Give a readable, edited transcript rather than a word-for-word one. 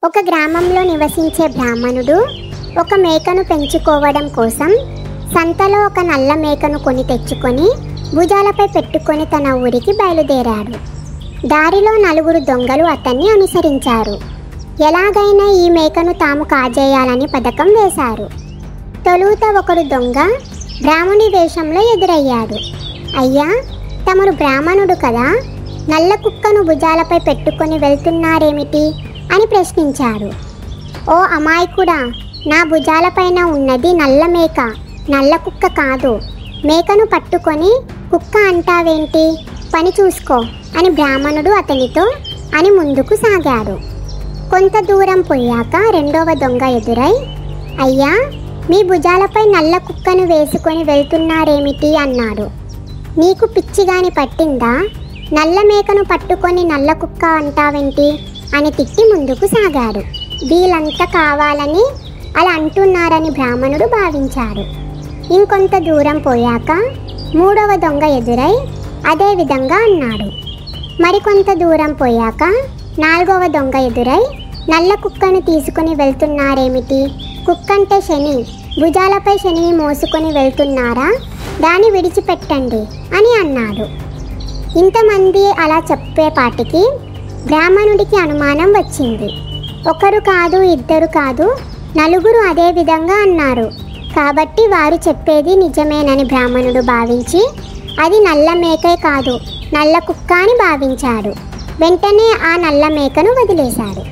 ఒక గ్రామంలో నివసించే బ్రాహ్మణుడు ఒక మేకను పెంచుకోవడం కోసం సంతలో ఒక నల్ల మేకను కొని తెచ్చుకొని భుజాలపై పెట్టుకొని తన ఊరికి బయలుదేరాడు. దారిలో 4 దొంగలు అతన్ని అనుసరించారు. ఎలాగైనా ఈ మేకను తాము కాజేయాలని పథకం వేశారు. తొలుత ఒకడు దొంగ బ్రాహ్మణి వేషంలో ఎదురయ్యాడు. అయ్యా, తమరు బ్రాహ్మణుడు కదా, నల్ల కుక్కను భుజాలపై పెట్టుకొని వెళ్తున్నారేమిటి అని ప్రశ్నించాడు. ఓ అమాయకుడా, నా భుజాలపైన ఉన్నది నల్ల మేక, నల్ల కుక్క కాదు. మేకను పట్టుకొని కుక్క అంటావేంటి, పని చూసుకో అని బ్రాహ్మణుడు అతనితో అని ముందుకు సాగాడు. కొంత దూరం పోయాక రెండవ దొంగ ఎదురై, అయ్యా, మీ భుజాలపై నల్ల కుక్కను వేసుకొని వెళ్తున్నారేమిటి అన్నాడు. నీకు పిచ్చిగాని పట్టిందా, నల్ల మేకను పట్టుకొని నల్ల కుక్క అంటావేంటి అని తిట్టి ముందుకు సాగాడు. వీళ్ళంతా కావాలని అలా అంటున్నారని బ్రాహ్మణుడు భావించాడు. ఇంకొంత దూరం పోయాక మూడవ దొంగ ఎదురై అదే విధంగా అన్నాడు. మరికొంత దూరం పోయాక 4వ దొంగ ఎదురై, నల్ల కుక్కను తీసుకొని వెళ్తున్నారేమిటి, కుక్కంటే శని, భుజాలపై శనిని మోసుకొని వెళ్తున్నారా, దాన్ని విడిచిపెట్టండి అని అన్నాడు. ఇంతమంది అలా చెప్పేపాటికి బ్రాహ్మణుడికి అనుమానం వచ్చింది. ఒకరు కాదు, ఇద్దరు కాదు, 4 అదే విధంగా అన్నారు. కాబట్టి వారు చెప్పేది నిజమేనని బ్రాహ్మణుడు భావించి అది నల్ల మేకే కాదు, నల్ల కుక్క అని భావించాడు. వెంటనే ఆ నల్ల మేకను వదిలేశాడు.